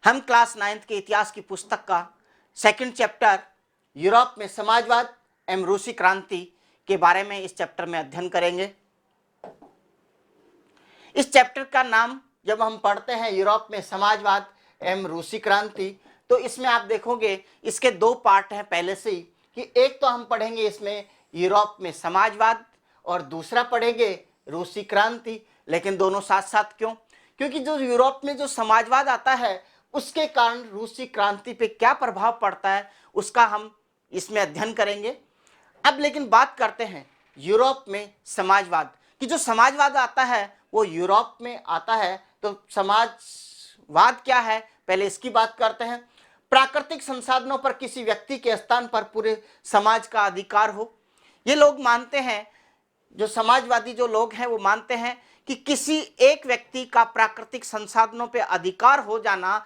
हम class 9th के इतिहास की पुस्तक का सेकंड चैप्टर यूरोप में समाजवाद एवं रूसी क्रांति के बारे में इस चैप्टर में अध्ययन करेंगे। इस चैप्टर का नाम जब हम पढ़ते हैं यूरोप में समाजवाद एवं रूसी क्रांति, तो इसमें आप देखोगे इसके दो पार्ट हैं पहले से ही, कि एक तो हम पढ़ेंगे इसमें यूरोप में समाजवाद और दूसरा पढ़ेंगे रूसी क्रांति। लेकिन दोनों साथ साथ क्यों? क्योंकि जो यूरोप में जो समाजवाद आता है उसके कारण रूसी क्रांति पे क्या प्रभाव पड़ता है उसका हम इसमें अध्ययन करेंगे। अब लेकिन बात करते हैं यूरोप में समाजवाद कि जो समाजवाद आता है वो यूरोप में आता है। तो समाजवाद क्या है, पहले इसकी बात करते हैं। प्राकृतिक संसाधनों पर किसी व्यक्ति के स्थान पर पूरे समाज का अधिकार हो। ये लोग मानते हैं, जो समाजवादी जो लोग हैं वो मानते हैं कि किसी एक व्यक्ति का प्राकृतिक संसाधनों पे अधिकार हो जाना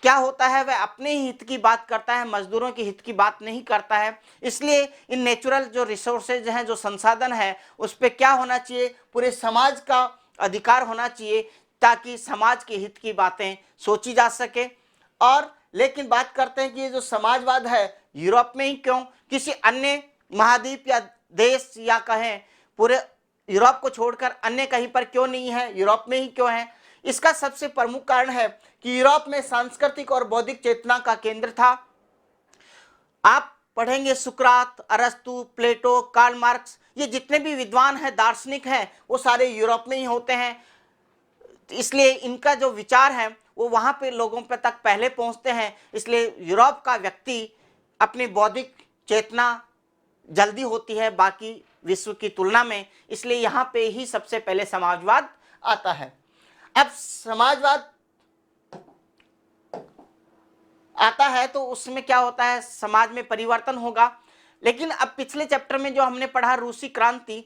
क्या होता है, वह अपने ही हित की बात करता है, मजदूरों के हित की बात नहीं करता है। इसलिए इन नेचुरल जो रिसोर्सेज हैं, जो संसाधन है, उस पर क्या होना चाहिए, पूरे समाज का अधिकार होना चाहिए ताकि समाज के हित की बातें सोची जा सके। और लेकिन बात करते हैं कि ये जो समाजवाद है यूरोप में ही क्यों, किसी अन्य महाद्वीप या देश या कहें पूरे यूरोप को छोड़कर अन्य कहीं पर क्यों नहीं है, यूरोप में ही क्यों है? इसका सबसे प्रमुख कारण है कि यूरोप में सांस्कृतिक और बौद्धिक चेतना का केंद्र था। आप पढ़ेंगे सुकरात, अरस्तु, प्लेटो, कार्ल मार्क्स, ये जितने भी विद्वान हैं, दार्शनिक हैं, वो सारे यूरोप में ही होते हैं। इसलिए इनका जो विचार है वो वहां पे लोगों पे तक पहले पहुंचते हैं। इसलिए यूरोप का व्यक्ति अपनी बौद्धिक चेतना जल्दी होती है बाकी विश्व की तुलना में, इसलिए यहाँ पे ही सबसे पहले समाजवाद आता है। अब समाजवाद आता है तो उसमें क्या होता है, समाज में परिवर्तन होगा। लेकिन अब पिछले चैप्टर में जो हमने पढ़ा रूसी क्रांति,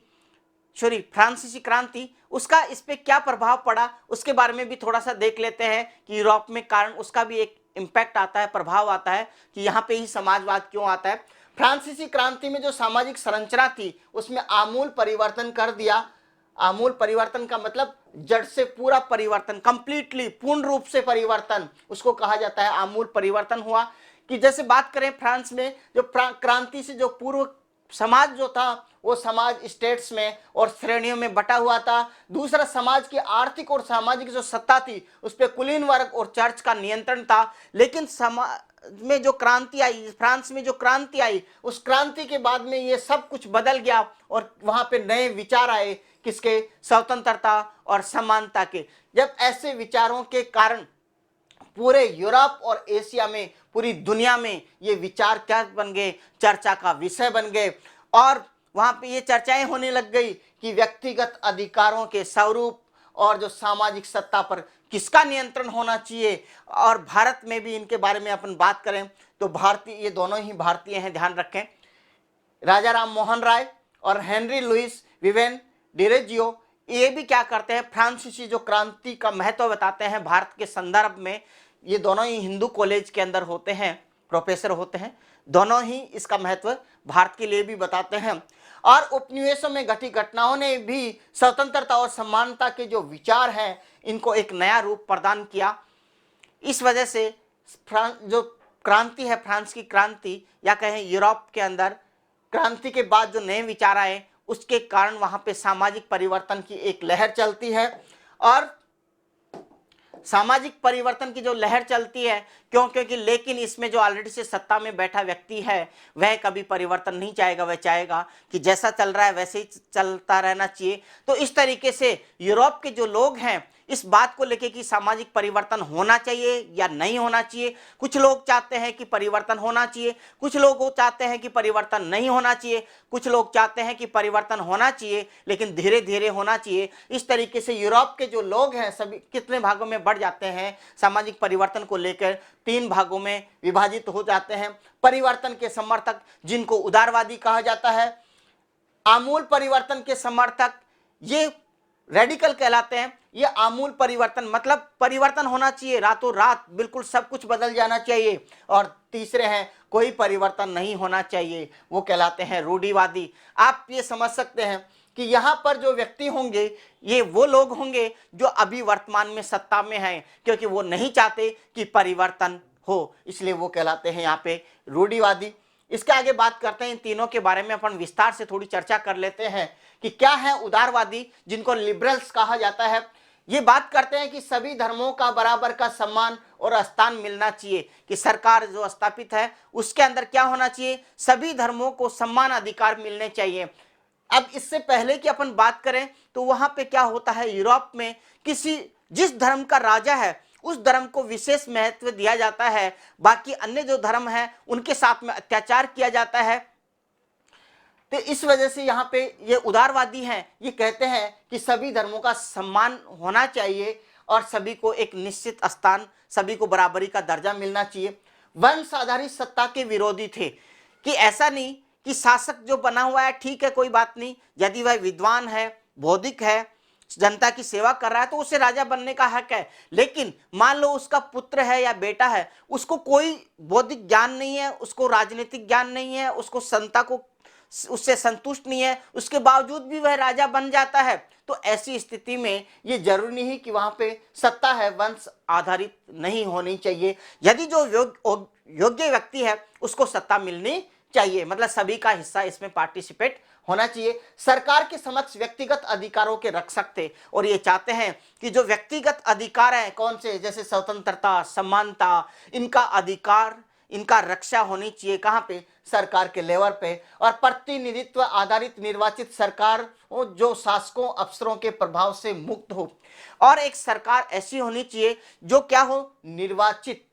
फ्रांसीसी क्रांति, उसका इस पे क्या प्रभाव पड़ा उसके बारे में भी थोड़ा सा देख लेते हैं कि यूरोप में कारण उसका भी एक इम्पैक्ट आता है, प्रभाव आता है कि यहाँ पे ही समाजवाद क्यों आता है। फ्रांसीसी क्रांति में जो सामाजिक संरचना थी उसमें आमूल परिवर्तन कर दिया। आमूल परिवर्तन का मतलब जड़ से पूरा परिवर्तन, कंप्लीटली, पूर्ण रूप से परिवर्तन, उसको कहा जाता है आमूल परिवर्तन हुआ। कि जैसे बात करें फ्रांस में, जो क्रांति से जो पूर्व समाज जो था वो समाज स्टेट्स में और श्रेणियों में बटा हुआ था। दूसरा, समाज की आर्थिक और सामाजिक जो सत्ता थी उस पर कुलीन वर्ग और चर्च का नियंत्रण था। लेकिन समाज में जो क्रांति आई, फ्रांस में जो क्रांति आई, उस क्रांति के बाद में ये सब कुछ बदल गया और वहां पे नए विचार आए, किसके, स्वतंत्रता और समानता के। जब ऐसे विचारों के कारण पूरे यूरोप और एशिया में, पूरी दुनिया में ये विचार क्या बन गए, चर्चा का विषय बन गए। और वहां पे ये चर्चाएं होने लग गई कि व्यक्तिगत अधिकारों के स्वरूप और जो सामाजिक सत्ता पर किसका नियंत्रण होना चाहिए। और भारत में भी इनके बारे में अपन बात करें तो भारतीय, ये दोनों ही भारतीय हैं, ध्यान रखें, राजा राम मोहन राय और हेनरी लुइस विवेन डिरेजियो, ये भी क्या करते हैं, फ्रांसीसी जो क्रांति का महत्व बताते हैं भारत के संदर्भ में। ये दोनों ही हिंदू कॉलेज के अंदर होते हैं, प्रोफेसर होते हैं, दोनों ही इसका महत्व भारत के लिए भी बताते हैं। और उपनिवेशों में घटी घटनाओं ने भी स्वतंत्रता और समानता के जो विचार हैं इनको एक नया रूप प्रदान किया। इस वजह से जो क्रांति है, फ्रांस की क्रांति या कहें यूरोप के अंदर क्रांति के बाद जो नए विचार आए उसके कारण वहां पे सामाजिक परिवर्तन की एक लहर चलती है। और सामाजिक परिवर्तन की जो लहर चलती है, क्योंकि लेकिन इसमें जो ऑलरेडी से सत्ता में बैठा व्यक्ति है वह कभी परिवर्तन नहीं चाहेगा, वह चाहेगा कि जैसा चल रहा है वैसे ही चलता रहना चाहिए। तो इस तरीके से यूरोप के जो लोग हैं इस बात को लेके कि सामाजिक परिवर्तन होना चाहिए या नहीं होना चाहिए, कुछ लोग चाहते हैं कि परिवर्तन होना चाहिए, कुछ लोग चाहते हैं कि परिवर्तन नहीं होना चाहिए, कुछ लोग चाहते हैं कि परिवर्तन होना चाहिए लेकिन धीरे धीरे होना चाहिए। इस तरीके से यूरोप के जो लोग हैं सभी कितने भागों में बढ़ जाते हैं, सामाजिक परिवर्तन को लेकर 3 भागों में विभाजित हो जाते हैं। परिवर्तन के समर्थक जिनको उदारवादी कहा जाता है, आमूल परिवर्तन के समर्थक ये रेडिकल कहलाते हैं। ये आमूल परिवर्तन मतलब परिवर्तन होना चाहिए, रातों रात बिल्कुल सब कुछ बदल जाना चाहिए। और तीसरे हैं कोई परिवर्तन नहीं होना चाहिए, वो कहलाते हैं रूढ़िवादी। आप ये समझ सकते हैं कि यहाँ पर जो व्यक्ति होंगे ये वो लोग होंगे जो अभी वर्तमान में सत्ता में हैं, क्योंकि वो नहीं चाहते कि परिवर्तन हो, इसलिए वो कहलाते हैं यहाँ पे रूढ़िवादी। इसके आगे बात करते हैं, इन तीनों के बारे में अपन विस्तार से थोड़ी चर्चा कर लेते हैं कि क्या है उदारवादी, जिनको लिबरल्स कहा जाता है। ये बात करते हैं कि सभी धर्मों का बराबर का सम्मान और स्थान मिलना चाहिए, कि सरकार जो स्थापित है उसके अंदर क्या होना चाहिए, सभी धर्मों को सम्मान अधिकार मिलने चाहिए। अब इससे पहले कि अपन बात करें तो वहां पे क्या होता है, यूरोप में जिस धर्म का राजा है उस धर्म को विशेष महत्व दिया जाता है, बाकी अन्य जो धर्म है उनके साथ में अत्याचार किया जाता है। तो इस वजह से यहाँ पे ये उदारवादी हैं, ये कहते हैं कि सभी धर्मों का सम्मान होना चाहिए और सभी को एक निश्चित स्थान, सभी को बराबरी का दर्जा मिलना चाहिए। वंश आधारित सत्ता के विरोधी थे, कि ऐसा नहीं कि शासक जो बना हुआ है ठीक है कोई बात नहीं, यदि वह विद्वान है, बौद्धिक है, जनता की सेवा कर रहा है तो उसे राजा बनने का हक है, लेकिन मान लो उसका पुत्र है या बेटा है, उसको कोई बौद्धिक ज्ञान नहीं है, उसको राजनीतिक ज्ञान नहीं है, उसको संता को उससे संतुष्ट नहीं है, उसके बावजूद भी वह राजा बन जाता है, तो ऐसी स्थिति में ये जरूरी नहीं कि वहां पे सत्ता है वंश आधारित नहीं होनी चाहिए। यदि जो योग्य व्यक्ति है उसको सत्ता मिलनी चाहिए, मतलब सभी का हिस्सा इसमें पार्टिसिपेट होना चाहिए। सरकार के समक्ष व्यक्तिगत अधिकारों के रख सकते, और ये चाहते हैं कि जो व्यक्तिगत अधिकार हैं कौन से, जैसे स्वतंत्रता, समानता, इनका अधिकार, इनका रक्षा होनी चाहिए कहाँ पे, सरकार के लेवल पे। और प्रतिनिधित्व आधारित निर्वाचित सरकार हो जो शासकों अफसरों के प्रभाव से मुक्त हो, और एक सरकार ऐसी होनी चाहिए जो क्या हो, निर्वाचित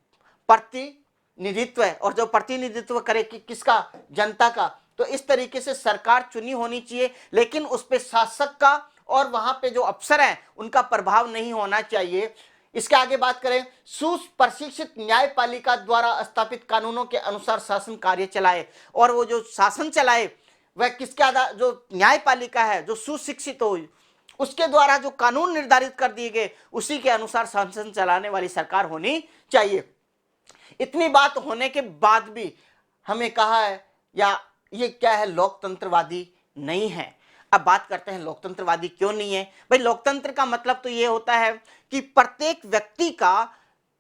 प्रतिनिधित्व है, और जो प्रतिनिधित्व करे कि किसका, जनता का। तो इस तरीके से सरकार चुनी होनी चाहिए, लेकिन उस पे शासक का और वहां पे जो अफसर हैं उनका प्रभाव नहीं होना चाहिए। इसके आगे बात करें, सुप्रशिक्षित न्यायपालिका द्वारा स्थापित कानूनों के अनुसार शासन कार्य चलाए, और वो जो शासन चलाए वह किसके आधार, जो न्यायपालिका है जो सुशिक्षित हो, उसके द्वारा जो कानून निर्धारित कर दिए गए उसी के अनुसार शासन चलाने वाली सरकार होनी चाहिए। इतनी बात होने के बाद भी हमें कहा है, या ये क्या है, लोकतंत्रवादी नहीं है। अब बात करते हैं लोकतंत्रवादी क्यों नहीं है। भाई लोकतंत्र का मतलब तो ये होता है कि प्रत्येक व्यक्ति का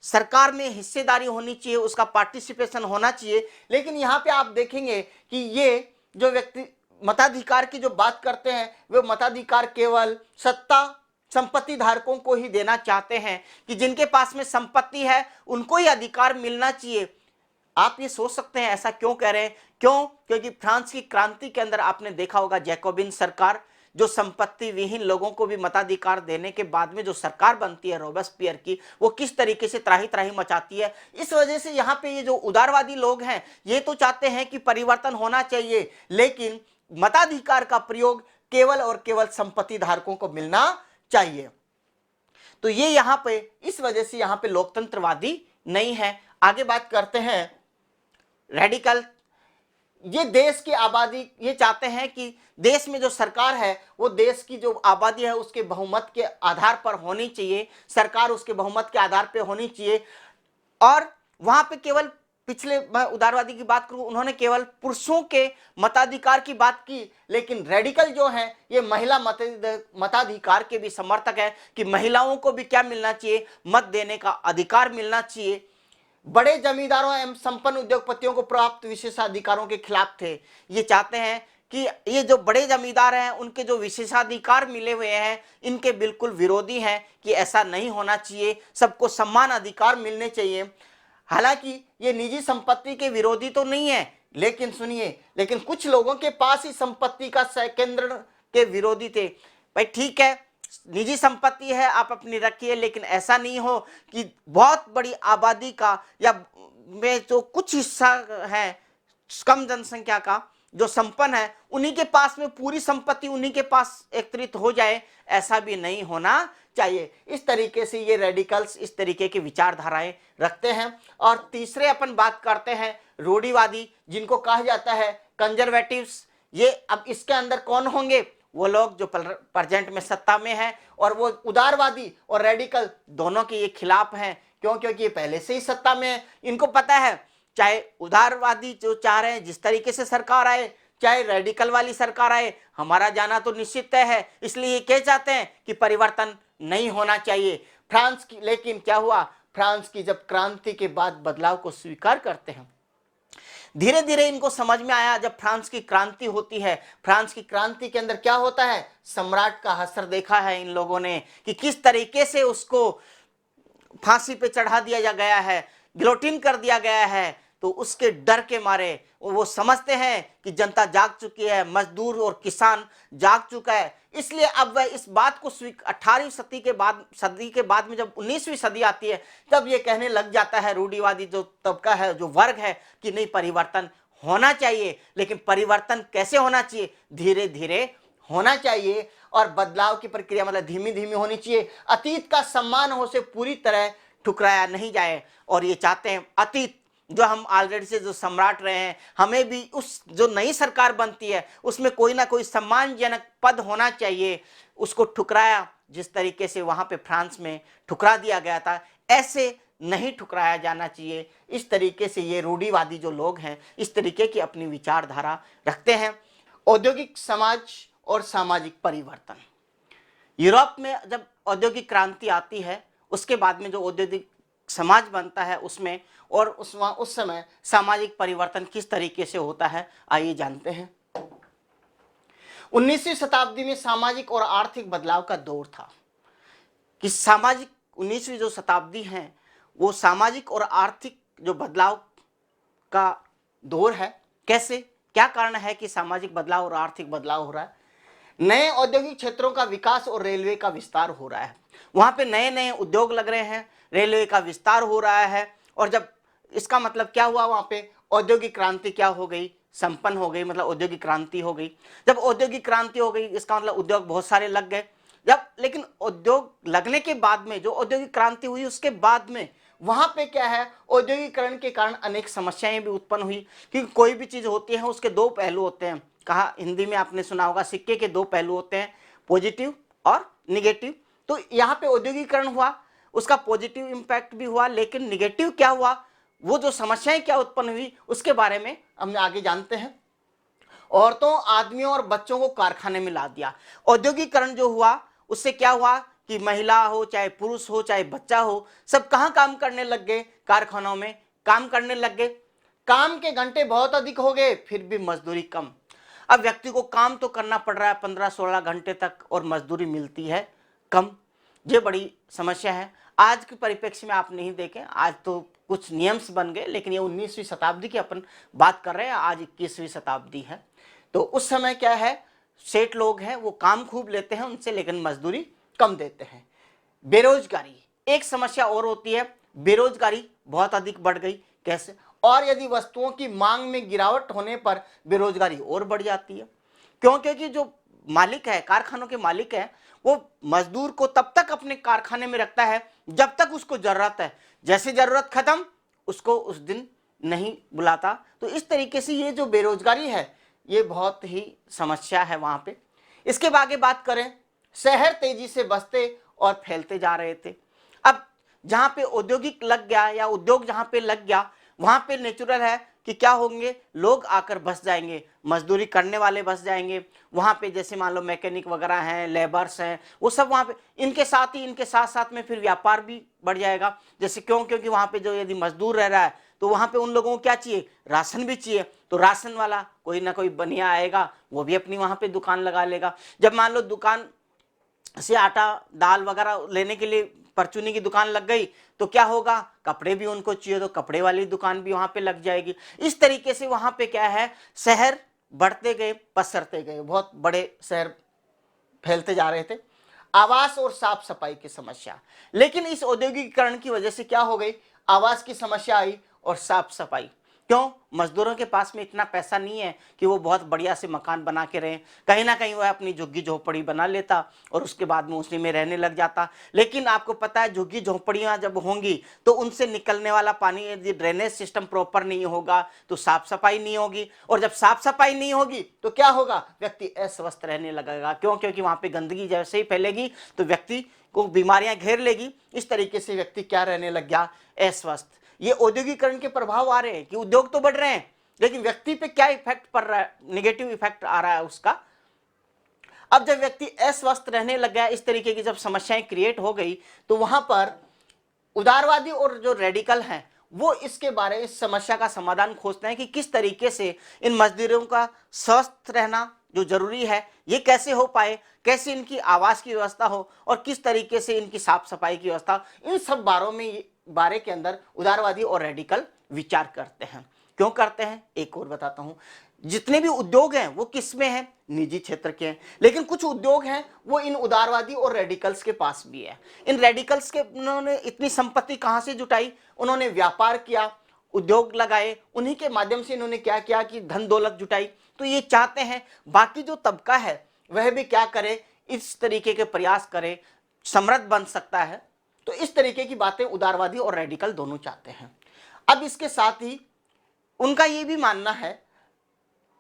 सरकार में हिस्सेदारी होनी चाहिए, उसका पार्टिसिपेशन होना चाहिए। लेकिन यहाँ पे आप देखेंगे कि ये जो व्यक्ति मताधिकार की जो बात करते हैं, वे मताधिकार केवल सत्ता संपत्ति धारकों को ही देना चाहते हैं, कि जिनके पास में संपत्ति है उनको ही अधिकार मिलना चाहिए। आप ये सोच सकते हैं ऐसा क्यों कह रहे हैं, क्यों, क्योंकि फ्रांस की क्रांति के अंदर आपने देखा होगा जैकोबिन सरकार, जो संपत्ति विहीन लोगों को भी मताधिकार देने के बाद में जो सरकार बनती है रोबेस्पियर की, वो किस तरीके से त्राही त्राही मचाती है। इस वजह से यहाँ पे ये जो उदारवादी लोग हैं ये तो चाहते हैं कि परिवर्तन होना चाहिए, लेकिन मताधिकार का प्रयोग केवल और केवल संपत्ति धारकों को मिलना चाहिए। तो ये यहाँ पे इस वजह से यहाँ पे लोकतंत्रवादी नहीं है। आगे बात करते हैं, रेडिकल, ये देश की आबादी, ये चाहते हैं कि देश में जो सरकार है वो देश की जो आबादी है उसके बहुमत के आधार पर होनी चाहिए, सरकार उसके बहुमत के आधार पर होनी चाहिए। और वहां पे केवल पिछले, मैं उदारवादी की बात करूं, उन्होंने केवल पुरुषों के मताधिकार की बात की, लेकिन रेडिकल जो है ये महिला मताधिकार के भी समर्थक है, कि महिलाओं को भी क्या मिलना चाहिए, मत देने का अधिकार मिलना चाहिए। बड़े जमींदारों एवं संपन्न उद्योगपतियों को प्राप्त विशेषाधिकारों के खिलाफ थे। ये चाहते हैं कि ये जो बड़े जमींदार हैं उनके जो विशेषाधिकार मिले हुए हैं इनके बिल्कुल विरोधी हैं, कि ऐसा नहीं होना चाहिए, सबको समान अधिकार मिलने चाहिए। हालांकि ये निजी संपत्ति के विरोधी तो नहीं है, लेकिन सुनिए, लेकिन कुछ लोगों के पास ही संपत्ति का केंद्र के विरोधी थे। भाई ठीक है, निजी संपत्ति है आप अपनी रखिए, लेकिन ऐसा नहीं हो कि बहुत बड़ी आबादी का या में जो कुछ हिस्सा है कम जनसंख्या का जो संपन्न है उन्हीं के पास में पूरी संपत्ति उन्हीं के पास एकत्रित हो जाए, ऐसा भी नहीं होना चाहिए। इस तरीके से ये रेडिकल्स इस तरीके की विचारधाराएं रखते हैं। और तीसरे अपन बात करते हैं रूढ़िवादी, जिनको कहा जाता है कंजर्वेटिव्स। ये अब इसके अंदर कौन होंगे, वो लोग जो प्रेजेंट में सत्ता में हैं, और वो उदारवादी और रेडिकल दोनों के ये खिलाफ हैं। क्यों, क्योंकि ये पहले से ही सत्ता में है। इनको पता है चाहे उदारवादी जो चाह रहे हैं जिस तरीके से सरकार आए, चाहे रेडिकल वाली सरकार आए, हमारा जाना तो निश्चित तय है। इसलिए ये कह चाहते हैं कि परिवर्तन नहीं होना चाहिए। फ्रांस की, लेकिन क्या हुआ, फ्रांस की जब क्रांति के बाद बदलाव को स्वीकार करते हैं, धीरे धीरे इनको समझ में आया, जब फ्रांस की क्रांति होती है, फ्रांस की क्रांति के अंदर क्या होता है, सम्राट का हश्र देखा है इन लोगों ने कि किस तरीके से उसको फांसी पे चढ़ा दिया गया है, गिलोटिन कर दिया गया है। तो उसके डर के मारे वो समझते हैं कि जनता जाग चुकी है, मजदूर और किसान जाग चुका है। इसलिए अब वह इस बात को 18वीं सदी के बाद में जब 19वीं सदी आती है, तब ये कहने लग जाता है रूढ़िवादी जो तबका है, जो वर्ग है, कि नहीं, परिवर्तन होना चाहिए। लेकिन परिवर्तन कैसे होना चाहिए, धीरे धीरे होना चाहिए और बदलाव की प्रक्रिया मतलब धीमी धीमी होनी चाहिए। अतीत का सम्मान हो से पूरी तरह ठुकराया नहीं जाए। और ये चाहते हैं अतीत जो हम ऑलरेडी से जो सम्राट रहे हैं, हमें भी उस जो नई सरकार बनती है उसमें कोई ना कोई सम्मानजनक पद होना चाहिए, उसको ठुकराया। जिस तरीके से वहां पे फ्रांस में ठुकरा दिया गया था, ऐसे नहीं ठुकराया जाना चाहिए। इस तरीके से ये रूढ़िवादी जो लोग हैं इस तरीके की अपनी विचारधारा रखते हैं। औद्योगिक समाज और सामाजिक परिवर्तन, यूरोप में जब औद्योगिक क्रांति आती है उसके बाद में जो औद्योगिक समाज बनता है उसमें, और उस समय सामाजिक परिवर्तन किस तरीके से होता है, आइए जानते हैं। 19वीं शताब्दी में सामाजिक और आर्थिक बदलाव का दौर था कि सामाजिक 19वीं जो शताब्दी है वो सामाजिक और आर्थिक जो बदलाव का दौर है। कैसे, क्या कारण है कि सामाजिक बदलाव और आर्थिक बदलाव हो रहा है? नए औद्योगिक क्षेत्रों का विकास और रेलवे का विस्तार हो रहा है। वहां पे नए नए उद्योग लग रहे हैं, रेलवे का विस्तार हो रहा है। और जब इसका मतलब क्या हुआ, वहां पे औद्योगिक क्रांति क्या हो गई, संपन्न हो गई, मतलब औद्योगिक क्रांति हो गई। जब औद्योगिक क्रांति हो गई इसका मतलब उद्योग बहुत सारे लग गए। जब लेकिन उद्योग लगने के बाद में जो औद्योगिक क्रांति हुई उसके बाद में वहां पे क्या है, औद्योगिकरण के कारण अनेक समस्याएं भी उत्पन्न हुई। क्योंकि कोई भी चीज होती है उसके दो पहलू होते हैं। कहा, हिंदी में आपने सुना होगा, सिक्के के दो पहलू होते हैं, पॉजिटिव और निगेटिव। तो यहाँ पे औद्योगिकरण हुआ, उसका पॉजिटिव इंपैक्ट भी हुआ, लेकिन निगेटिव क्या हुआ, वो जो समस्याएं क्या उत्पन्न हुई उसके बारे में हम आगे जानते हैं। औरतों, आदमियों और बच्चों को कारखाने में ला दिया। औद्योगिकरण जो हुआ उससे क्या हुआ कि महिला हो चाहे पुरुष हो चाहे बच्चा हो, सब कहाँ काम करने लग गए, कारखानों में काम करने लग गए। काम के घंटे बहुत अधिक हो गए, फिर भी मजदूरी कम। अब व्यक्ति को काम तो करना पड़ रहा है 15-16 घंटे तक और मजदूरी मिलती है कम। ये बड़ी समस्या है। आज के परिप्रेक्ष्य में आप नहीं देखें, आज तो कुछ नियम्स बन गए, लेकिन ये 19वीं शताब्दी की अपन बात कर रहे हैं, आज 21वीं शताब्दी है। तो उस समय क्या है, सेठ लोग हैं वो काम खूब लेते हैं उनसे, लेकिन मजदूरी कम देते हैं। बेरोजगारी एक समस्या और होती है, बेरोजगारी बहुत अधिक बढ़ गई। कैसे, और यदि वस्तुओं की मांग में गिरावट होने पर बेरोजगारी और बढ़ जाती है। क्यों? क्योंकि जो मालिक है, कारखानों के मालिक है, वो मजदूर को तब तक अपने कारखाने में रखता है जब तक उसको जरूरत है, जैसे जरूरत खत्म उसको उस दिन नहीं बुलाता। तो इस तरीके से ये जो बेरोजगारी है ये बहुत ही समस्या है वहां पे। इसके आगे बात करें, शहर तेजी से बसते और फैलते जा रहे थे। अब जहां पे औद्योगिक लग गया या उद्योग जहां पे लग गया वहां पे नेचुरल है कि क्या होंगे, लोग आकर बस जाएंगे, मजदूरी करने वाले बस जाएंगे वहां पे। जैसे मान लो मैकेनिक वगैरह हैं, लेबर्स हैं, वो सब वहां पे, इनके साथ ही इनके साथ साथ में फिर व्यापार भी बढ़ जाएगा। जैसे क्यों? क्योंकि वहां पे जो यदि मजदूर रह रहा है तो वहां पे उन लोगों को क्या चाहिए, राशन भी चाहिए। तो राशन वाला कोई ना कोई बनिया आएगा, वो भी अपनी वहां पे दुकान लगा लेगा। जब मान लो दुकान से आटा दाल वगैरह लेने के लिए परचूनी की दुकान लग गई तो क्या होगा, कपड़े भी उनको चाहिए तो कपड़े वाली दुकान भी वहां पे लग जाएगी। इस तरीके से वहां पे क्या है, शहर बढ़ते गए, पसरते गए, बहुत बड़े शहर फैलते जा रहे थे। आवास और साफ सफाई की समस्या, लेकिन इस औद्योगिकीकरण की वजह से क्या हो गई, आवास की समस्या आई और साफ सफाई। क्यों? मजदूरों के पास में इतना पैसा नहीं है कि वो बहुत बढ़िया से मकान बना के रहें। कहीं ना कहीं वह अपनी झुग्गी झोपड़ी बना लेता और उसके बाद में उसी में रहने लग जाता। लेकिन आपको पता है झुग्गी झोपड़ियां जब होंगी तो उनसे निकलने वाला पानी, यदि ड्रेनेज सिस्टम प्रॉपर नहीं होगा तो साफ सफाई नहीं होगी, और जब साफ सफाई नहीं होगी तो क्या होगा, व्यक्ति अस्वस्थ रहने लगेगा। क्यों? क्योंकि वहां पर गंदगी जैसे ही फैलेगी तो व्यक्ति को बीमारियां घेर लेगी। इस तरीके से व्यक्ति क्या रहने लग गया, अस्वस्थ। ये औद्योगिकरण के प्रभाव आ रहे हैं कि उद्योग तो बढ़ रहे हैं लेकिन व्यक्ति पे क्या इफेक्ट पड़ रहा है, निगेटिव इफेक्ट आ रहा है उसका। अब जब व्यक्ति अस्वस्थ रहने लग गया, इस तरीके की जब समस्याएं क्रिएट हो गई, तो वहां पर उदारवादी और जो रेडिकल हैं वो इसके बारे में, इस समस्या का समाधान खोजते हैं कि किस तरीके से इन मजदूरों का स्वस्थ रहना जो जरूरी है ये कैसे हो पाए, कैसे इनकी आवास की व्यवस्था हो और किस तरीके से इनकी साफ सफाई की व्यवस्था, इन सब बारे के अंदर उदारवादी और रेडिकल विचार करते हैं। क्यों करते हैं, एक और बताता हूं। जितने भी उद्योग हैं वो किस में हैं, निजी क्षेत्र के हैं, लेकिन कुछ उद्योग हैं वो इन उदारवादी और रेडिकल्स के पास भी है। इन रेडिकल्स के उन्होंने इतनी संपत्ति कहां से जुटाई, उन्होंने व्यापार किया, उद्योग लगाए, उन्हीं के माध्यम से इन्होंने क्या किया कि धन दौलत जुटाई। तो ये चाहते हैं बाकी जो तबका है वह भी क्या करे, इस तरीके के प्रयास करे, समृद्ध बन सकता है। तो इस तरीके की बातें उदारवादी और रेडिकल दोनों चाहते हैं। अब इसके साथ ही उनका ये भी मानना है,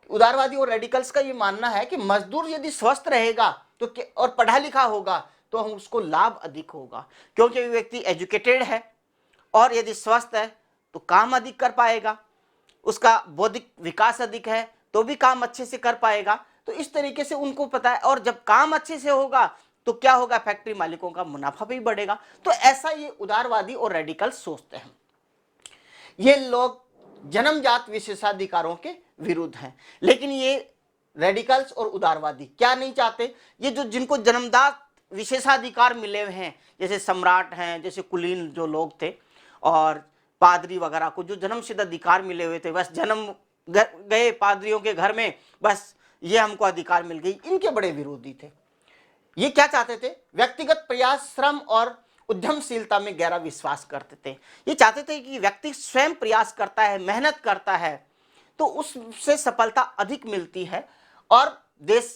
उदारवादी और रेडिकल्स का ये मानना है कि मजदूर यदि स्वस्थ रहेगा तो और पढ़ा लिखा होगा तो उसको लाभ अधिक होगा, क्योंकि व्यक्ति एजुकेटेड है और यदि स्वस्थ है तो काम अधिक कर पाएगा, उसका बौद्धिक विकास अधिक है तो भी काम अच्छे से कर पाएगा। तो इस तरीके से उनको पता है, और जब काम अच्छे से होगा तो क्या होगा, फैक्ट्री मालिकों का मुनाफा भी बढ़ेगा। तो ऐसा ये उदारवादी और रेडिकल सोचते हैं। ये लोग जन्मजात विशेषाधिकारों के विरुद्ध हैं, लेकिन ये रेडिकल्स और उदारवादी क्या नहीं चाहते, ये जो जिनको जन्मजात विशेषाधिकार मिले हुए हैं, जैसे सम्राट हैं, जैसे कुलीन जो लोग थे और पादरी वगैरह को जो जन्मसिद्ध अधिकार मिले हुए थे, बस जन्म गए पादरियों के घर में, बस ये हमको अधिकार मिल गई, इनके बड़े विरोधी थे। ये क्या चाहते थे, व्यक्तिगत प्रयास, श्रम और उद्यमशीलता में गहरा विश्वास करते थे। ये चाहते थे कि व्यक्ति स्वयं प्रयास करता है, मेहनत करता है तो उससे सफलता अधिक मिलती है और देश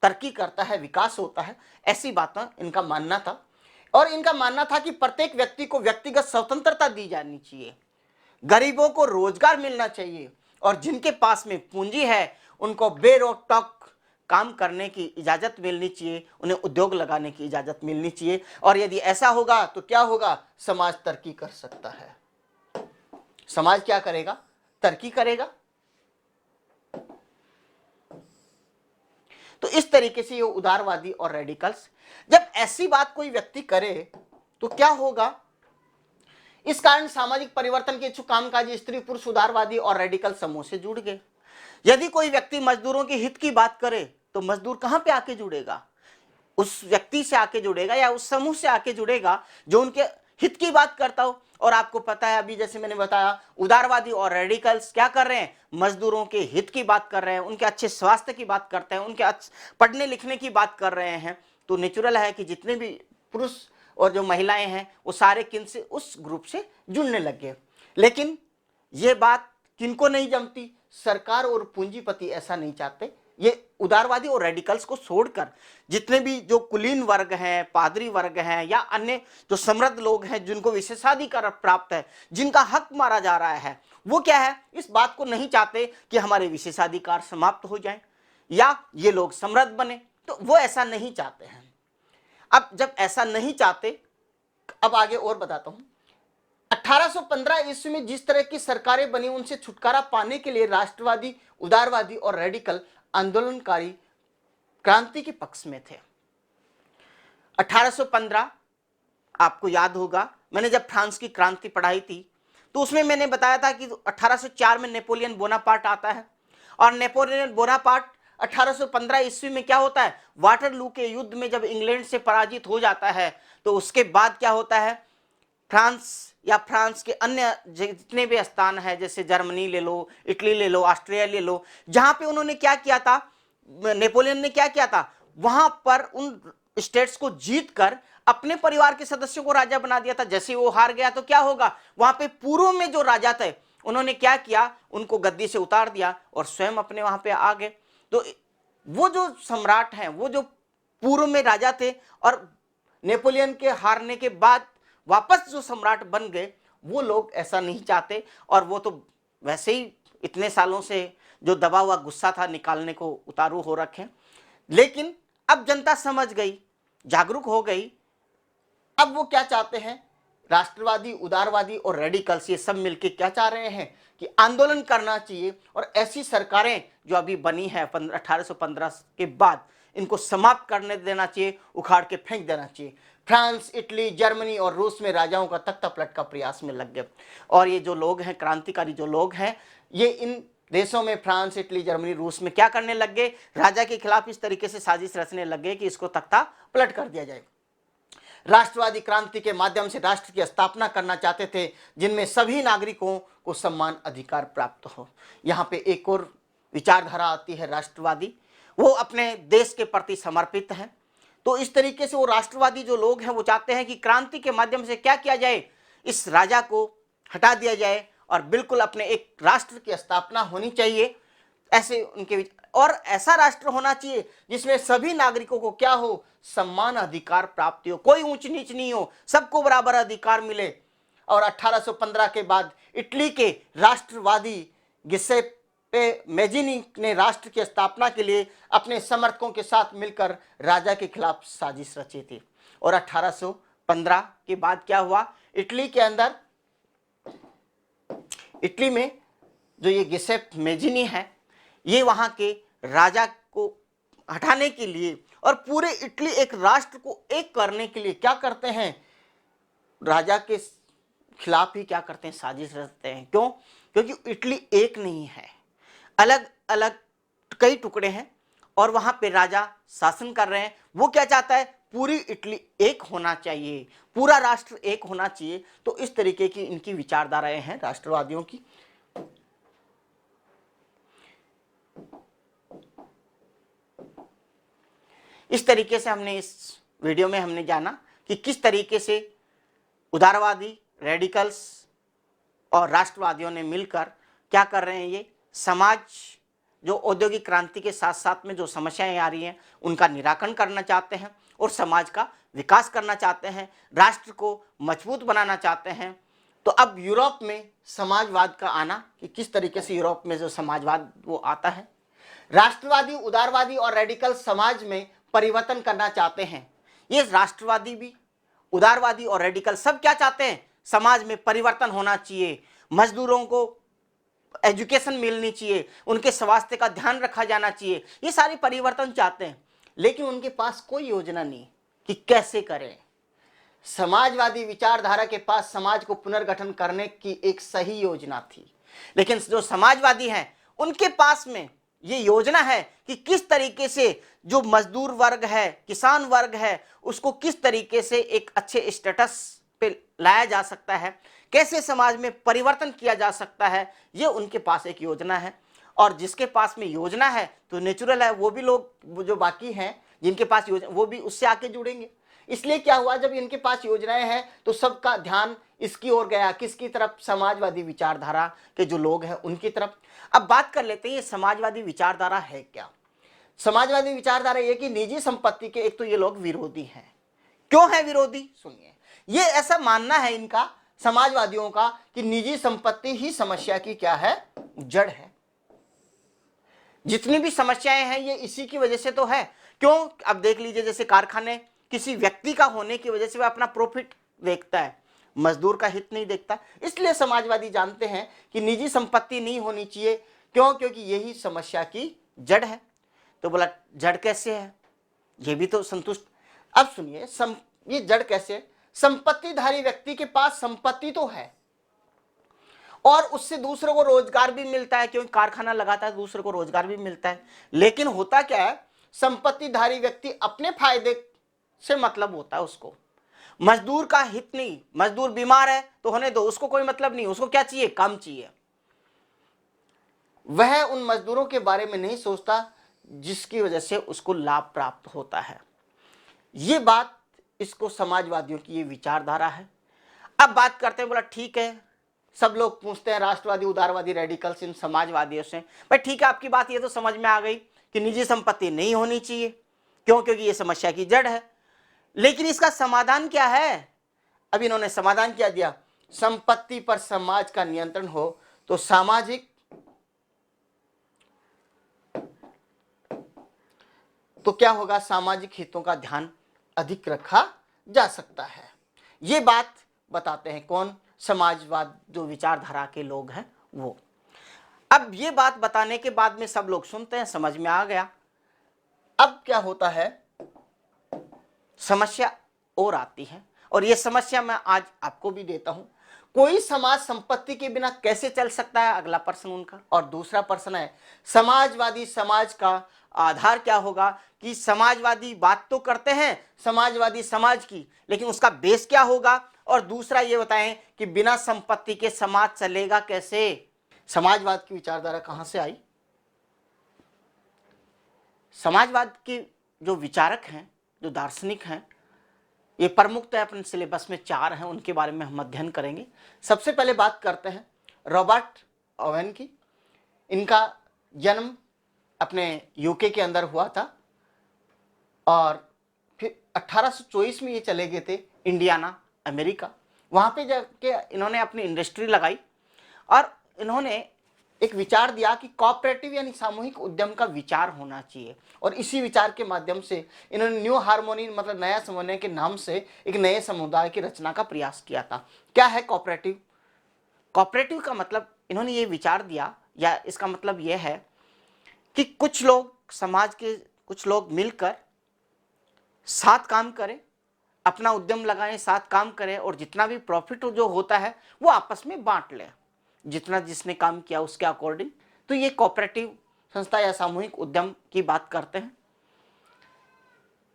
तरक्की करता है, विकास होता है। ऐसी बातें इनका मानना था। और इनका मानना था कि प्रत्येक व्यक्ति को व्यक्तिगत स्वतंत्रता दी जानी चाहिए, गरीबों को रोजगार मिलना चाहिए और जिनके पास में पूंजी है उनको बेरोक टोक काम करने की इजाजत मिलनी चाहिए, उन्हें उद्योग लगाने की इजाजत मिलनी चाहिए। और यदि ऐसा होगा तो क्या होगा, समाज तरक्की कर सकता है। समाज क्या करेगा, तरक्की करेगा। तो इस तरीके से ये उदारवादी और रेडिकल्स, जब ऐसी बात कोई व्यक्ति करे तो क्या होगा, इस कारण सामाजिक परिवर्तन के इच्छुक कामकाजी स्त्री पुरुष उदारवादी और रेडिकल समूह से जुड़ गए। यदि कोई व्यक्ति मजदूरों के हित की बात करे तो मजदूर कहां पे आके जुड़ेगा, उस व्यक्ति से आके जुड़ेगा या उस समूह से आके जुड़ेगा जो उनके हित की बात करता हो। और आपको पता है अभी जैसे मैंने बताया, उदारवादी और रेडिकल्स क्या कर रहे हैं, मजदूरों के हित की बात कर रहे हैं, उनके अच्छे स्वास्थ्य की बात करते हैं, उनके पढ़ने लिखने की बात कर रहे हैं। तो नेचुरल है कि जितने भी पुरुष और जो महिलाएं हैं वो सारे किन से, उस ग्रुप से जुड़ने लग गए। लेकिन ये बात किनको नहीं जमती, सरकार और पूंजीपति ऐसा नहीं चाहते। ये उदारवादी और रेडिकल्स को छोड़कर जितने भी जो कुलीन वर्ग हैं, पादरी वर्ग हैं या अन्य जो समृद्ध लोग हैं जिनको विशेषाधिकार प्राप्त है, जिनका हक मारा जा रहा है, वो क्या है, इस बात को नहीं चाहते कि हमारे विशेषाधिकार समाप्त हो जाएं या ये लोग समृद्ध बने। तो वो ऐसा नहीं चाहते हैं। अब जब ऐसा नहीं चाहते, अब आगे और बताता हूं। 1815 ईस्वी में जिस तरह की सरकारें बनी उनसे छुटकारा पाने के लिए राष्ट्रवादी, उदारवादी और रेडिकल आंदोलनकारी क्रांति के पक्ष में थे। 1815 आपको याद होगा, मैंने जब फ्रांस की क्रांति पढ़ाई थी तो उसमें मैंने बताया था कि 1804 में नेपोलियन बोनापार्ट आता है और नेपोलियन बोनापार्ट 1815 ईस्वी में क्या होता है, वाटरलू के युद्ध में जब इंग्लैंड से पराजित हो जाता है तो उसके बाद क्या होता है, फ्रांस या फ्रांस के अन्य जितने भी स्थान है, जैसे जर्मनी ले लो, इटली ले लो, ऑस्ट्रिया ले लो, जहां पे उन्होंने क्या किया था, नेपोलियन ने क्या किया था, वहां पर उन स्टेट्स को जीत कर अपने परिवार के सदस्यों को राजा बना दिया था। जैसे वो हार गया तो क्या होगा, वहां पे पूर्व में जो राजा थे उन्होंने क्या किया, उनको गद्दी से उतार दिया और स्वयं अपने वहां पे आ गए। तो वो जो सम्राट हैं, वो जो पूर्व में राजा थे और नेपोलियन के हारने के बाद वापस जो सम्राट बन गए, वो लोग ऐसा नहीं चाहते। और वो तो वैसे ही इतने सालों से जो दबा हुआ गुस्सा था निकालने को उतारू हो रखे। लेकिन अब जनता समझ गई, जागरूक हो गई। अब वो क्या चाहते हैं, राष्ट्रवादी, उदारवादी और रेडिकल्स ये सब मिलके क्या चाह रहे हैं कि आंदोलन करना चाहिए और ऐसी सरकारें जो अभी बनी है 1815 के बाद, इनको समाप्त करने देना चाहिए, उखाड़ के फेंक देना चाहिए। फ्रांस, इटली, जर्मनी और रूस में राजाओं का तख्ता पलट का प्रयास में लग गए। और ये जो लोग हैं, क्रांतिकारी जो लोग हैं, ये इन देशों में फ्रांस, इटली, जर्मनी, रूस में क्या करने लग गए, राजा के खिलाफ इस तरीके से साजिश रचने लग गए कि इसको तख्ता पलट कर दिया जाए। राष्ट्रवादी क्रांति के माध्यम से राष्ट्र की स्थापना करना चाहते थे जिनमें सभी नागरिकों को समान अधिकार प्राप्त हो। यहाँ पे एक और विचारधारा आती है राष्ट्रवादी, वो अपने देश के प्रति समर्पित हैं। तो इस तरीके से वो राष्ट्रवादी जो लोग हैं वो चाहते हैं कि क्रांति के माध्यम से क्या किया जाए, इस राजा को हटा दिया जाए और बिल्कुल अपने एक राष्ट्र की स्थापना होनी चाहिए। ऐसे उनके और ऐसा राष्ट्र होना चाहिए जिसमें सभी नागरिकों को क्या हो, सम्मान अधिकार प्राप्त हो, कोई ऊंच नीच नहीं हो, सबको बराबर अधिकार मिले। और 1815 के बाद इटली के राष्ट्रवादी गिसेप्पे मेजिनी ने राष्ट्र की स्थापना के लिए अपने समर्थकों के साथ मिलकर राजा के खिलाफ साजिश रची थी। और 1815 के बाद क्या हुआ, इटली के अंदर, इटली में जो ये गिसेप्पे मेजिनी है, ये वहां के राजा को हटाने के लिए और पूरे इटली एक राष्ट्र को एक करने के लिए क्या करते हैं, राजा के खिलाफ ही क्या करते हैं, साजिश रचते हैं। क्यों? क्योंकि इटली एक नहीं है, अलग अलग कई टुकड़े हैं और वहां पे राजा शासन कर रहे हैं। वो क्या चाहता है, पूरी इटली एक होना चाहिए, पूरा राष्ट्र एक होना चाहिए। तो इस तरीके की इनकी विचारधाराएं हैं राष्ट्रवादियों की। इस तरीके से हमने इस वीडियो में हमने जाना कि किस तरीके से उदारवादी, रेडिकल्स और राष्ट्रवादियों ने मिलकर क्या कर रहे हैं, ये समाज जो औद्योगिक क्रांति के साथ साथ में जो समस्याएं आ रही हैं उनका निराकरण करना चाहते हैं और समाज का विकास करना चाहते हैं, राष्ट्र को मजबूत बनाना चाहते हैं। तो अब यूरोप में समाजवाद का आना, कि किस तरीके से यूरोप में जो समाजवाद वो आता है। राष्ट्रवादी, उदारवादी और रेडिकल समाज में परिवर्तन करना चाहते हैं। ये राष्ट्रवादी भी, उदारवादी और रेडिकल सब क्या चाहते हैं, समाज में परिवर्तन होना चाहिए, मजदूरों को एजुकेशन मिलनी चाहिए, उनके स्वास्थ्य का ध्यान रखा जाना चाहिए, ये सारे परिवर्तन चाहते हैं। लेकिन उनके पास कोई योजना नहीं कि कैसे करें। समाजवादी विचारधारा के पास समाज को पुनर्गठन करने की एक सही योजना थी, लेकिन जो समाजवादी हैं उनके पास में ये योजना है कि किस तरीके से जो मजदूर वर्ग है, किसान वर्ग है, उसको किस तरीके से एक अच्छे स्टेटस पे लाया जा सकता है, कैसे समाज में परिवर्तन किया जा सकता है, ये उनके पास एक योजना है। और जिसके पास में योजना है तो नेचुरल है वो भी लोग जो बाकी हैं जिनके पास योजना, वो भी उससे आके जुड़ेंगे। इसलिए क्या हुआ, जब इनके पास योजनाएं हैं तो सबका ध्यान इसकी ओर गया, किसकी तरफ, समाजवादी विचारधारा के जो लोग हैं उनकी तरफ। अब बात कर लेते हैं ये समाजवादी विचारधारा है क्या। समाजवादी विचारधारा ये कि निजी संपत्ति के एक तो ये लोग विरोधी हैं। क्यों है विरोधी, सुनिए। ये ऐसा मानना है इनका, समाजवादियों का, कि निजी संपत्ति ही समस्या की क्या है, जड़ है। जितनी भी समस्याएं हैं ये इसी की वजह से तो है। क्यों, अब देख लीजिए, जैसे कारखाने किसी व्यक्ति का होने की वजह से वह अपना प्रॉफिट देखता है, मजदूर का हित नहीं देखता। इसलिए समाजवादी जानते हैं कि निजी संपत्ति नहीं होनी चाहिए। क्यों? क्योंकि यही समस्या की जड़ है। तो बोला जड़ कैसे है, ये भी तो संतुष्ट। अब सुनिए, ये जड़ कैसे, संपत्तिधारी व्यक्ति के पास संपत्ति तो है और उससे दूसरों को रोजगार भी मिलता है, क्योंकि कारखाना लगाता है, दूसरों को रोजगार भी मिलता है। लेकिन होता क्या है, संपत्तिधारी व्यक्ति अपने फायदे से मतलब होता है उसको, मजदूर का हित नहीं। मजदूर बीमार है तो होने दो, उसको कोई मतलब नहीं, उसको क्या चाहिए, काम चाहिए। वह उन मजदूरों के बारे में नहीं सोचता जिसकी वजह से उसको लाभ प्राप्त होता है। ये बात, इसको समाजवादियों की ये विचारधारा है। अब बात करते हैं, बोला ठीक है, सब लोग पूछते हैं राष्ट्रवादी, उदारवादी, रेडिकल्स इन समाजवादियों से, भाई ठीक है आपकी बात ये तो समझ में आ गई कि निजी संपत्ति नहीं होनी चाहिए। क्यों? क्योंकि ये समस्या की जड़ है। लेकिन इसका समाधान क्या है? अब इन्होंने समाधान क्या दिया, संपत्ति पर समाज का नियंत्रण हो तो सामाजिक, तो क्या होगा, सामाजिक हितों का ध्यान अधिक रखा जा सकता है। ये बात बताते हैं। कौन? समाजवाद जो विचारधारा के लोग हैं वो। अब ये बात बताने के बाद में सब लोग सुनते हैं, समझ में आ गया। अब क्या होता है, समस्या और आती है, और ये समस्या मैं आज आपको भी देता हूं। कोई समाज संपत्ति के बिना कैसे चल सकता है, अगला प्रश्न उनका। और दूसरा प्रश्न है, समाजवादी समाज का आधार क्या होगा, कि समाजवादी बात तो करते हैं समाजवादी समाज की, लेकिन उसका बेस क्या होगा। और दूसरा ये बताएं कि बिना संपत्ति के समाज चलेगा कैसे। समाजवाद की विचारधारा कहां से आई? समाजवाद के जो विचारक हैं, जो दार्शनिक हैं, ये प्रमुखतः अपने सिलेबस में 4 हैं, उनके बारे में हम अध्ययन करेंगे। सबसे पहले बात करते हैं रॉबर्ट ओवेन की। इनका जन्म अपने यूके के अंदर हुआ था और फिर 1824 में ये चले गए थे इंडियाना, अमेरिका। वहाँ पे जाके इन्होंने अपनी इंडस्ट्री लगाई और इन्होंने एक विचार दिया कि कोऑपरेटिव यानी सामूहिक उद्यम का विचार होना चाहिए। और इसी विचार के माध्यम से इन्होंने न्यू हार्मोनी मतलब नया समन्वय के नाम से एक नए समुदाय की रचना का प्रयास किया था। क्या है कोऑपरेटिव? कोऑपरेटिव का मतलब इन्होंने ये विचार दिया, या इसका मतलब यह है कि कुछ लोग, समाज के कुछ लोग मिलकर साथ काम करें, अपना उद्यम लगाएं, साथ काम करें, और जितना भी प्रॉफिट जो होता है वो आपस में बांट लें, जितना जिसने काम किया उसके अकॉर्डिंग। तो ये कोऑपरेटिव संस्था या सामूहिक उद्यम की बात करते हैं।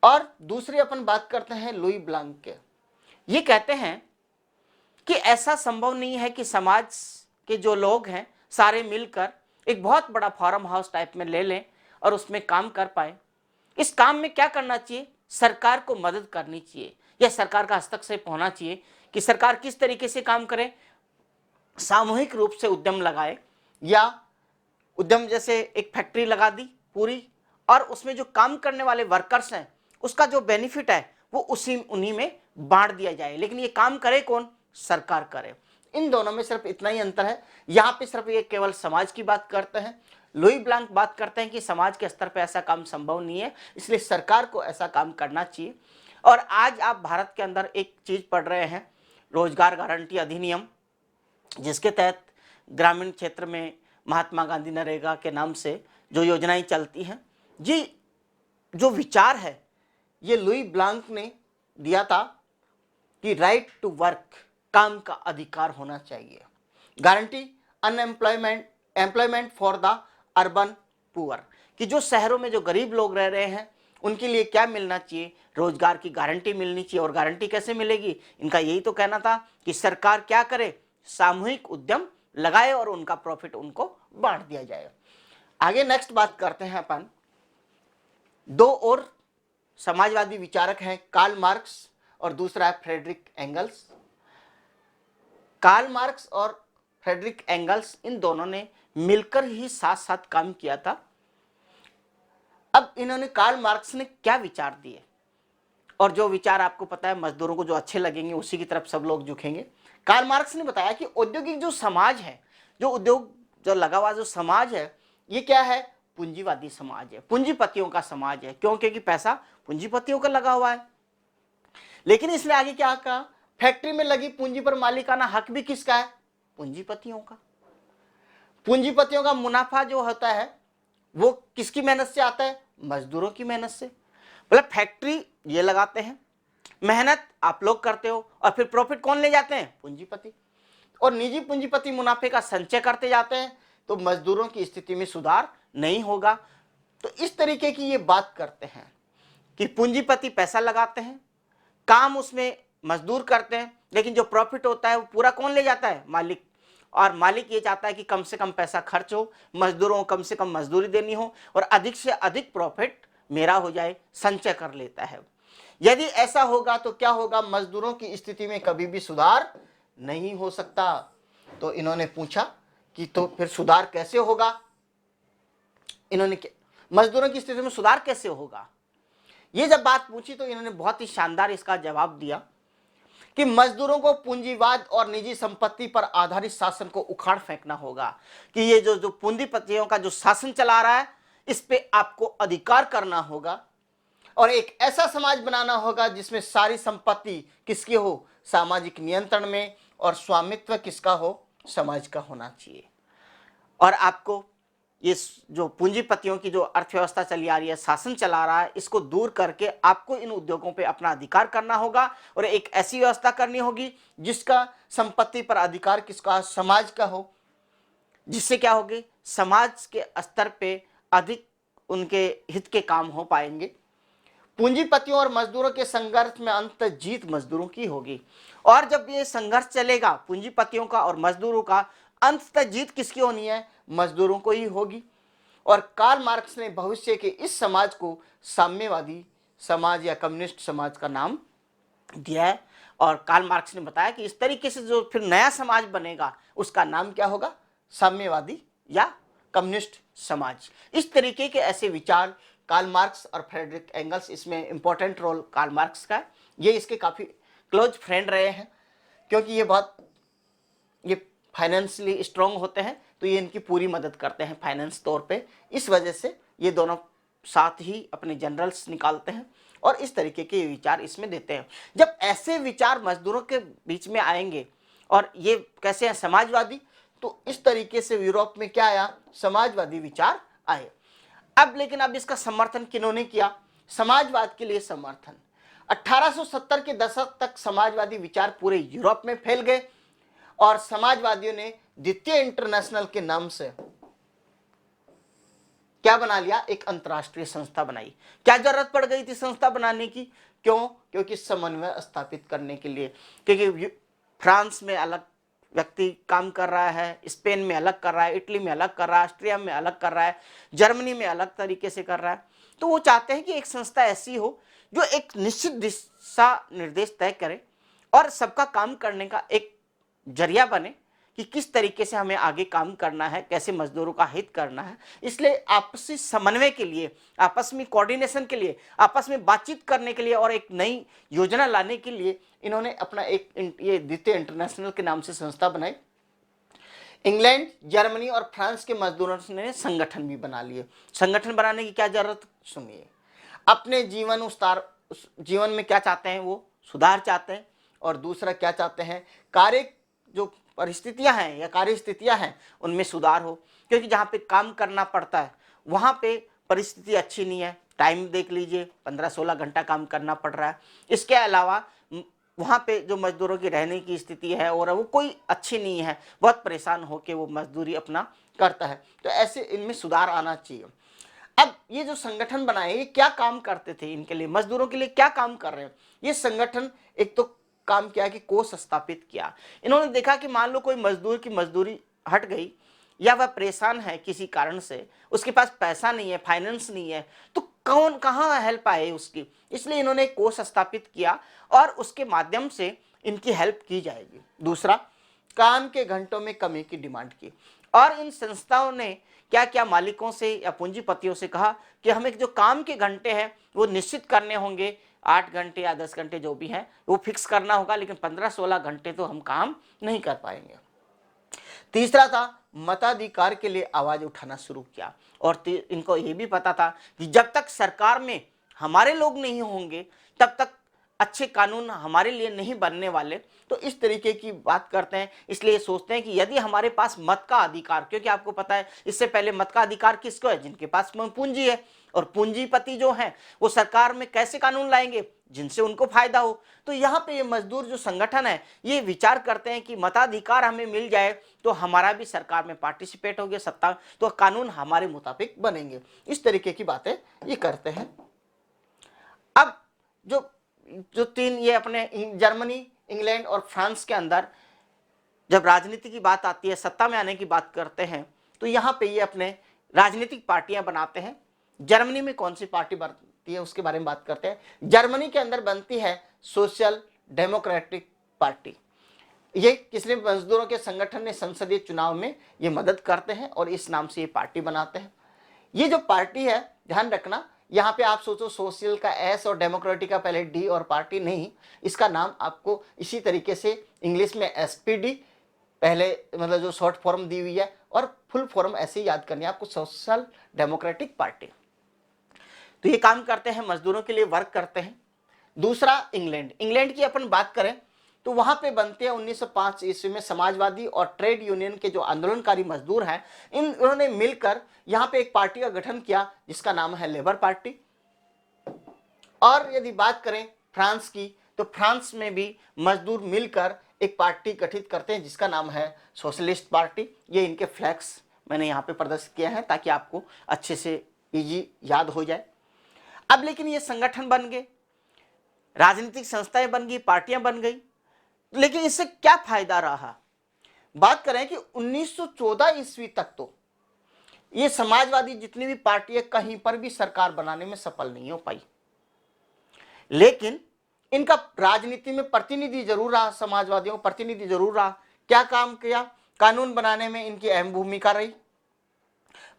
और दूसरी अपन बात करते हैं लुई ब्लांक के। ये कहते हैं कि ऐसा संभव नहीं है कि समाज के जो लोग हैं सारे मिलकर एक बहुत बड़ा फार्म हाउस टाइप में ले लें और उसमें काम कर पाए। इस काम में क्या करना चाहिए, सरकार को मदद करनी चाहिए, या सरकार का हस्तक्षेप होना चाहिए कि सरकार किस तरीके से काम करे, सामूहिक रूप से उद्यम लगाए, या उद्यम जैसे एक फैक्ट्री लगा दी पूरी, और उसमें जो काम करने वाले वर्कर्स हैं उसका जो बेनिफिट है वो उन्हीं में बांट दिया जाए। लेकिन ये काम करे कौन? सरकार करे। इन दोनों में सिर्फ इतना ही अंतर है। यहाँ पे सिर्फ ये केवल समाज की बात करते हैं, लुई ब्लांक बात करते हैं कि समाज के स्तर पर ऐसा काम संभव नहीं है, इसलिए सरकार को ऐसा काम करना चाहिए। और आज आप भारत के अंदर एक चीज पढ़ रहे हैं, रोजगार गारंटी अधिनियम, जिसके तहत ग्रामीण क्षेत्र में महात्मा गांधी नरेगा के नाम से जो योजनाएं चलती हैं, जी जो विचार है ये लुई ब्लांक ने दिया था कि राइट टू वर्क, काम का अधिकार होना चाहिए। Guarantee unemployment, employment for the urban poor, कि जो शहरों में जो गरीब लोग रह रहे हैं उनके लिए क्या मिलना चाहिए, रोजगार की गारंटी मिलनी चाहिए। और गारंटी कैसे मिलेगी? इनका यही तो कहना था कि सरकार क्या करे, सामूहिक उद्यम लगाए और उनका प्रॉफिट उनको बांट दिया जाए। आगे नेक्स्ट बात करते हैं अपन, 2 और समाजवादी विचारक हैं, कार्ल मार्क्स और दूसरा है फ्रेडरिक एंगल्स। कार्ल मार्क्स और फ्रेडरिक एंगल्स, इन दोनों ने मिलकर ही साथ साथ काम किया था। अब इन्होंने, कार्ल मार्क्स ने क्या विचार दिए, और जो विचार आपको पता है मजदूरों को जो अच्छे लगेंगे उसी की तरफ सब लोग झुकेंगे। कार्ल मार्क्स ने बताया कि औद्योगिक जो समाज है, जो उद्योग जो लगा हुआ जो समाज है, ये क्या है? पूंजीवादी समाज है, पूंजीपतियों का समाज है। क्यों? क्योंकि पैसा पूंजीपतियों का लगा हुआ है। लेकिन इसने आगे क्या कहा, फैक्ट्री में लगी पूंजी पर मालिकाना हक भी किसका है? पूंजीपतियों का। पूंजीपतियों का मुनाफा जो होता है वो किसकी मेहनत से आता है? मजदूरों की मेहनत से। मतलब फैक्ट्री ये लगाते हैं, मेहनत आप लोग करते हो, और फिर प्रॉफिट कौन ले जाते हैं? पूंजीपति। और निजी पूंजीपति मुनाफे का संचय करते जाते हैं, तो मजदूरों की स्थिति में सुधार नहीं होगा। तो इस तरीके की ये बात करते हैं कि पूंजीपति पैसा लगाते हैं, काम उसमें मजदूर करते हैं, लेकिन जो प्रॉफिट होता है वो पूरा कौन ले जाता है? मालिक। और मालिक ये चाहता है कि कम से कम पैसा खर्च हो, मजदूरों को कम से कम मजदूरी देनी हो, और अधिक से अधिक प्रॉफिट मेरा हो जाए, संचय कर लेता है। यदि ऐसा होगा तो क्या होगा? मजदूरों की स्थिति में कभी भी सुधार नहीं हो सकता। तो इन्होंने पूछा कि तो फिर सुधार कैसे होगा? इन्होंने मजदूरों की स्थिति में सुधार कैसे होगा, ये जब बात पूछी तो इन्होंने बहुत ही शानदार इसका जवाब दिया कि मजदूरों को पूंजीवाद और निजी संपत्ति पर आधारित शासन को उखाड़ फेंकना होगा, कि ये जो पूंजीपतियों का जो शासन चला रहा है इस पे आपको अधिकार करना होगा, और एक ऐसा समाज बनाना होगा जिसमें सारी संपत्ति किसकी हो? सामाजिक नियंत्रण में, और स्वामित्व किसका हो, समाज का होना चाहिए। और आपको ये जो पूंजीपतियों की जो अर्थव्यवस्था चली आ रही है, शासन चला रहा है, इसको दूर करके आपको इन उद्योगों पे अपना अधिकार करना होगा और एक ऐसी व्यवस्था करनी होगी जिसका संपत्ति पर अधिकार किसका, समाज का हो, जिससे क्या होगी, समाज के स्तर पे अधिक उनके हित के काम हो पाएंगे। पूंजीपतियों और मजदूरों के संघर्ष में अंत जीत मजदूरों की होगी। और जब ये संघर्ष चलेगा पूंजीपतियों का और मजदूरों का, अंततः जीत किसकी होनी है, मजदूरों को ही होगी। और कार्ल मार्क्स ने भविष्य के इस समाज को साम्यवादी समाज या कम्युनिस्ट समाज का नाम दिया है। और कार्ल मार्क्स ने बताया कि इस तरीके से जो फिर नया समाज बनेगा उसका नाम क्या होगा, साम्यवादी या कम्युनिस्ट समाज। इस तरीके के ऐसे विचार कार्ल मार्क्स और फ्रेडरिक एंगल्स, इसमें इंपॉर्टेंट रोल कार्ल मार्क्स का है। ये इसके काफ़ी क्लोज फ्रेंड रहे हैं, क्योंकि ये फाइनेंशियली स्ट्रांग होते हैं, तो ये इनकी पूरी मदद करते हैं फाइनेंस तौर पे। इस वजह से ये दोनों साथ ही अपने जनरल्स निकालते हैं और इस तरीके के विचार इसमें देते हैं। जब ऐसे विचार मजदूरों के बीच में आएंगे, और ये कैसे हैं, समाजवादी, तो इस तरीके से यूरोप में क्या आया, समाजवादी विचार आए। लेकिन अब इसका समर्थन किन्होंने किया, समाजवाद के लिए समर्थन। 1870 के दशक तक समाजवादी विचार पूरे यूरोप में फैल गए और समाजवादियों ने द्वितीय इंटरनेशनल के नाम से क्या बना लिया, एक अंतरराष्ट्रीय संस्था बनाई। क्या जरूरत पड़ गई थी संस्था बनाने की, क्यों, क्योंकि समन्वय स्थापित करने के लिए। क्योंकि फ्रांस में अलग व्यक्ति काम कर रहा है, स्पेन में अलग कर रहा है, इटली में अलग कर रहा है, ऑस्ट्रिया में अलग कर रहा है, जर्मनी में अलग तरीके से कर रहा है। तो वो चाहते हैं कि एक संस्था ऐसी हो जो एक निश्चित दिशा निर्देश तय करे और सबका काम करने का एक जरिया बने कि किस तरीके से हमें आगे काम करना है, कैसे मजदूरों का हित करना है। इसलिए आपसी समन्वय के लिए, आपस में कोऑर्डिनेशन के लिए, आपस में बातचीत करने के लिए और एक नई योजना लाने के लिए इन्होंने अपना एक ये द्वितीय इंटरनेशनल के नाम से संस्था बनाई। इंग्लैंड, जर्मनी और फ्रांस के मजदूरों ने संगठन भी बना लिए। संगठन बनाने की क्या जरूरत, सुनिए। अपने जीवन में क्या चाहते हैं, वो सुधार चाहते हैं, और दूसरा क्या चाहते हैं, कार्य जो परिस्थितियां हैं या कार्य स्थितियां हैं उनमें सुधार हो। क्योंकि जहाँ पे काम करना पड़ता है वहाँ पे परिस्थिति अच्छी नहीं है, टाइम देख लीजिए 15-16 घंटा काम करना पड़ रहा है। इसके अलावा वहाँ पे जो मजदूरों की रहने की स्थिति है और वो कोई अच्छी नहीं है, बहुत परेशान होकर वो मजदूरी अपना करता है। तो ऐसे इनमें सुधार आना चाहिए। अब ये जो संगठन बनाए, ये क्या काम करते थे, इनके लिए, मजदूरों के लिए क्या काम कर रहे हैं ये संगठन। एक तो काम किया कि कोष स्थापित किया। इन्होंने देखा कि मान लो कोई मजदूर की मजदूरी हट गई या वह परेशान है किसी कारण से, उसके पास पैसा नहीं है, फाइनेंस नहीं है, तो कौन कहाँ हेल्प आए उसकी। इसलिए इन्होंने एक कोष स्थापित किया और उसके माध्यम से इनकी हेल्प की जाएगी। दूसरा, काम के घंटों में कमी की डिमांड की, और इन संस्थाओं ने क्या क्या मालिकों से या पूंजीपतियों से कहा कि हमें जो काम के घंटे हैं वो निश्चित करने होंगे, 8 घंटे या 10 घंटे जो भी हैं वो फिक्स करना होगा, लेकिन 15-16 घंटे तो हम काम नहीं कर पाएंगे। तीसरा था, मताधिकार के लिए आवाज उठाना शुरू किया, और इनको ये भी पता था कि जब तक सरकार में हमारे लोग नहीं होंगे तब तक अच्छे कानून हमारे लिए नहीं बनने वाले। तो इस तरीके की बात करते हैं। इसलिए सोचते हैं कि यदि हमारे पास मत का अधिकार, क्योंकि आपको पता है इससे पहले मत का अधिकार किसको है, जिनके पास पूंजी है, और पूंजीपति जो हैं वो सरकार में कैसे कानून लाएंगे, जिनसे उनको फायदा हो। तो यहाँ पे ये मजदूर जो संगठन है ये विचार करते हैं कि मताधिकार हमें मिल जाए तो हमारा भी सरकार में पार्टिसिपेट होगी, सत्ता, तो कानून हमारे मुताबिक बनेंगे। इस तरीके की बातें ये करते हैं। अब जो तीन ये अपने जर्मनी, इंग्लैंड और फ्रांस के अंदर जब राजनीति की बात आती है, सत्ता में आने की बात करते हैं, तो यहाँ पे ये अपने राजनीतिक पार्टियां बनाते हैं। जर्मनी में कौन सी पार्टी बनती है उसके बारे में बात करते हैं। जर्मनी के अंदर बनती है सोशल डेमोक्रेटिक पार्टी। ये किसने, मजदूरों के संगठन ने संसदीय चुनाव में ये मदद करते हैं और इस नाम से ये पार्टी बनाते हैं। ये जो पार्टी है, ध्यान रखना, यहाँ पे आप सोचो सोशल का एस और डेमोक्रेटिक का पहले डी और पार्टी नहीं, इसका नाम आपको इसी तरीके से इंग्लिश में एसपीडी पहले, मतलब जो शॉर्ट फॉर्म दी हुई है, और फुल फॉर्म ऐसे ही याद करनी है आपको, सोशल डेमोक्रेटिक पार्टी। तो ये काम करते हैं, मजदूरों के लिए वर्क करते हैं। दूसरा, इंग्लैंड की अपन बात करें तो वहां पे बनते हैं 1905 ईस्वी में समाजवादी और ट्रेड यूनियन के जो आंदोलनकारी मजदूर हैं, इन्होंने मिलकर यहाँ पे एक पार्टी का गठन किया जिसका नाम है लेबर पार्टी। और यदि बात करें फ्रांस की, तो फ्रांस में भी मजदूर मिलकर एक पार्टी गठित करते हैं जिसका नाम है सोशलिस्ट पार्टी। ये इनके फ्लैग्स मैंने यहाँ पे प्रदर्शित किया है ताकि आपको अच्छे से इजी याद हो जाए। अब लेकिन ये संगठन बन गए, राजनीतिक संस्थाएं बन गई, पार्टियां बन गई, लेकिन इससे क्या फायदा रहा? बात करें कि 1914 ईस्वी तक तो ये समाजवादी जितनी भी पार्टियां कहीं पर भी सरकार बनाने में सफल नहीं हो पाई, लेकिन इनका राजनीति में प्रतिनिधि जरूर रहा, समाजवादियों का प्रतिनिधि जरूर रहा। क्या काम किया? कानून बनाने में इनकी अहम भूमिका रही,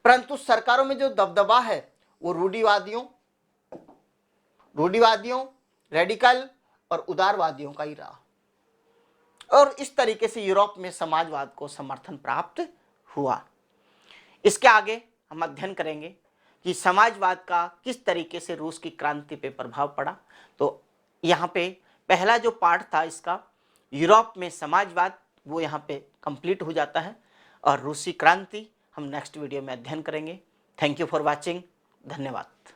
परंतु सरकारों में जो दबदबा है वो रूढ़िवादियों, रेडिकल और उदारवादियों का ही रहा। और इस तरीके से यूरोप में समाजवाद को समर्थन प्राप्त हुआ। इसके आगे हम अध्ययन करेंगे कि समाजवाद का किस तरीके से रूस की क्रांति पे प्रभाव पड़ा। तो यहाँ पे पहला जो पार्ट था इसका, यूरोप में समाजवाद, वो यहाँ पे कंप्लीट हो जाता है, और रूसी क्रांति हम नेक्स्ट वीडियो में अध्ययन करेंगे। Thank you for watching. धन्यवाद।